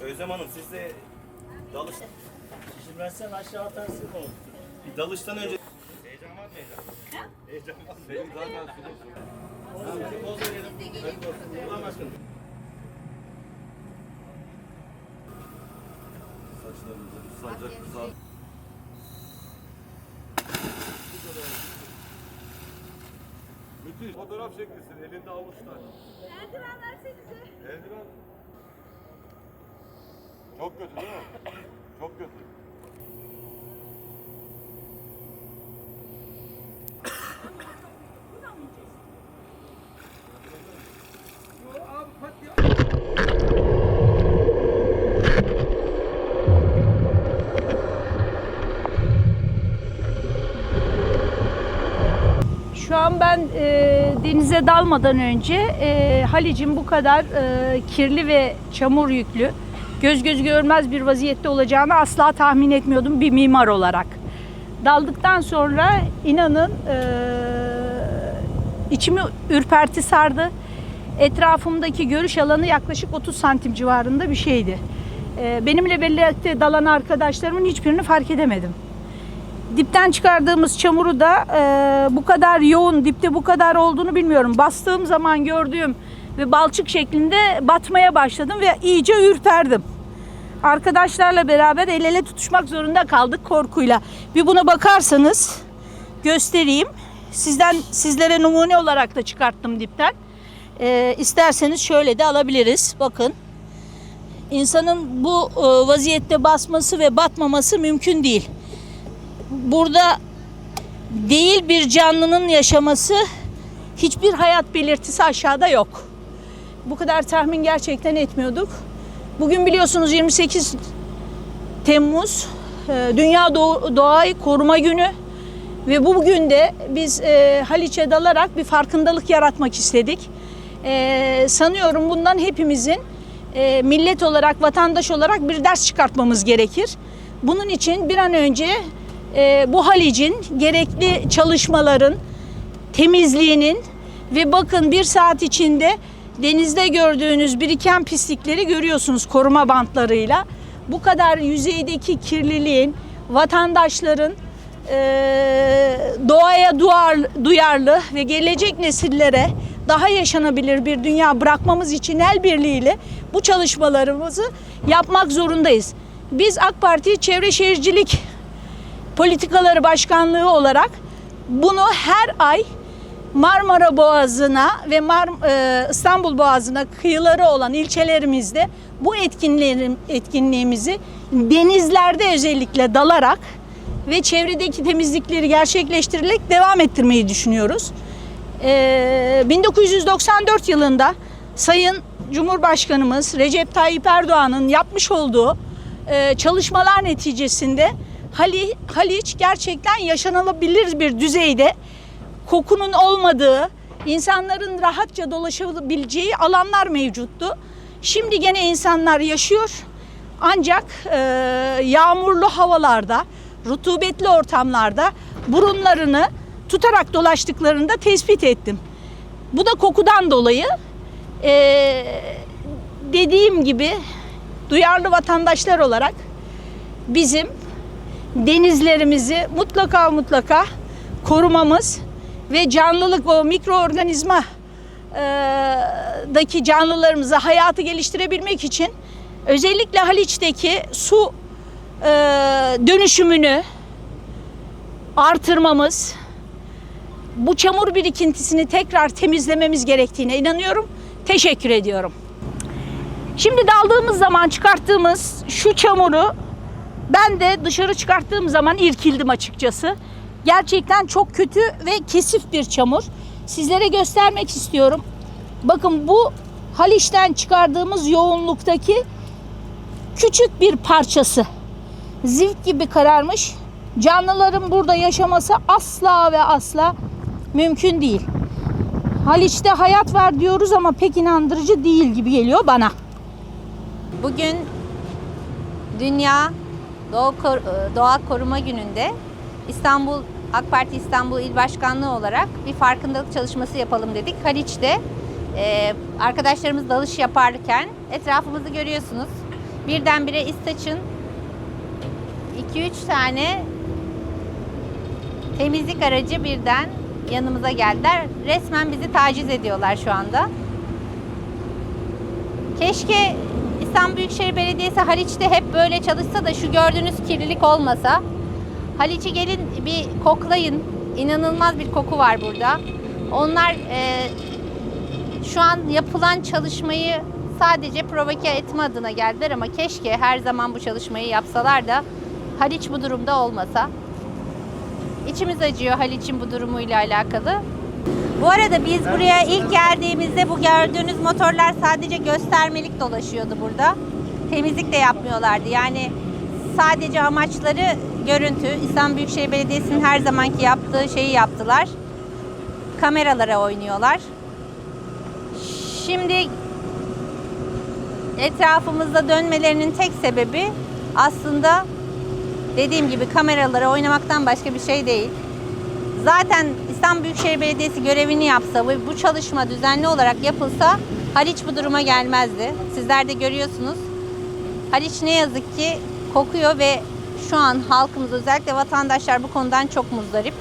Özlem Hanım siz de dalış... Şişirmezsen aşağı atarsın olur. Bir dalıştan önce... Heyecan var mı heyecan? Heyecan var mı? Benim zaten sulu. Poz verelim. Ulan başkanım. Saçlarınızı ıslanacak güzel. Müthiş. Fotoğraf çekilsin elinde avuçlar. Eldiven versenize. Eldiven. Çok kötü değil mi? Çok kötü. Şu an ben denize dalmadan önce Haliç'in bu kadar kirli ve çamur yüklü, göz görmez bir vaziyette olacağını asla tahmin etmiyordum bir mimar olarak. Daldıktan sonra inanın içimi ürperti sardı. Etrafımdaki görüş alanı yaklaşık 30 santim civarında bir şeydi. Benimle birlikte dalan arkadaşlarımın hiçbirini fark edemedim. Dipten çıkardığımız çamuru da bu kadar yoğun, dipte bu kadar olduğunu bilmiyorum. Bastığım zaman gördüğüm ve balçık şeklinde batmaya başladım ve iyice ürperdim. Arkadaşlarla beraber el ele tutuşmak zorunda kaldık korkuyla. Bir buna bakarsanız göstereyim. Sizlere numune olarak da çıkarttım dipten. İsterseniz şöyle de alabiliriz. Bakın. İnsanın bu vaziyette basması ve batmaması mümkün değil. Burada değil bir canlının yaşaması, hiçbir hayat belirtisi aşağıda yok. Bu kadar tahmin gerçekten etmiyorduk. Bugün biliyorsunuz 28 Temmuz Dünya Doğayı Koruma Günü ve bugün de biz Haliç'e dalarak bir farkındalık yaratmak istedik. Sanıyorum bundan hepimizin millet olarak, vatandaş olarak bir ders çıkartmamız gerekir. Bunun için bir an önce bu Haliç'in gerekli çalışmaların, temizliğinin ve bakın bir saat içinde denizde gördüğünüz biriken pislikleri görüyorsunuz koruma bantlarıyla. Bu kadar yüzeydeki kirliliğin vatandaşların doğaya duyarlı ve gelecek nesillere daha yaşanabilir bir dünya bırakmamız için el birliğiyle bu çalışmalarımızı yapmak zorundayız. Biz AK Parti Çevre Şehircilik Politikaları Başkanlığı olarak bunu her ay Marmara Boğazı'na ve İstanbul Boğazı'na kıyıları olan ilçelerimizde bu etkinliğimizi denizlerde özellikle dalarak ve çevredeki temizlikleri gerçekleştirerek devam ettirmeyi düşünüyoruz. 1994 yılında Sayın Cumhurbaşkanımız Recep Tayyip Erdoğan'ın yapmış olduğu çalışmalar neticesinde Haliç gerçekten yaşanılabilir bir düzeyde, kokunun olmadığı, insanların rahatça dolaşabileceği alanlar mevcuttu. Şimdi gene insanlar yaşıyor. Ancak yağmurlu havalarda, rutubetli ortamlarda burunlarını tutarak dolaştıklarını da tespit ettim. Bu da kokudan dolayı dediğim gibi duyarlı vatandaşlar olarak bizim denizlerimizi mutlaka korumamız ve canlılık, o mikroorganizma daki canlılarımızı hayatı geliştirebilmek için özellikle Haliç'teki su dönüşümünü artırmamız, bu çamur birikintisini tekrar temizlememiz gerektiğine inanıyorum. Teşekkür ediyorum. Şimdi daldığımız zaman çıkarttığımız şu çamuru ben de dışarı çıkarttığım zaman irkildim açıkçası. Gerçekten çok kötü ve kesif bir çamur. Sizlere göstermek istiyorum. Bakın bu Haliç'ten çıkardığımız yoğunluktaki küçük bir parçası. Zift gibi kararmış. Canlıların burada yaşaması asla ve asla mümkün değil. Haliç'te hayat var diyoruz ama pek inandırıcı değil gibi geliyor bana. Bugün Dünya Doğa Koruma Günü'nde AK Parti İstanbul İl Başkanlığı olarak bir farkındalık çalışması yapalım dedik. Haliç'te arkadaşlarımız dalış yaparken etrafımızı görüyorsunuz. Birdenbire İstaç'ın 2-3 tane temizlik aracı birden yanımıza geldiler. Resmen bizi taciz ediyorlar şu anda. Keşke İstanbul Büyükşehir Belediyesi Haliç'te hep böyle çalışsa da şu gördüğünüz kirlilik olmasa. Haliç'i gelin bir koklayın. İnanılmaz bir koku var burada. Onlar şu an yapılan çalışmayı sadece provoke etme adına geldiler ama keşke her zaman bu çalışmayı yapsalar da Haliç bu durumda olmasa. İçimiz acıyor Haliç'in bu durumuyla alakalı. Bu arada biz buraya ilk geldiğimizde bu gördüğünüz motorlar sadece göstermelik dolaşıyordu burada. Temizlik de yapmıyorlardı. Yani sadece amaçları görüntü. İstanbul Büyükşehir Belediyesi'nin her zamanki yaptığı şeyi yaptılar. Kameralara oynuyorlar. Şimdi etrafımızda dönmelerinin tek sebebi aslında dediğim gibi kameralara oynamaktan başka bir şey değil. Zaten İstanbul Büyükşehir Belediyesi görevini yapsa ve bu çalışma düzenli olarak yapılsa Haliç bu duruma gelmezdi. Sizler de görüyorsunuz. Haliç ne yazık ki kokuyor ve şu an halkımız, özellikle vatandaşlar bu konudan çok muzdarip.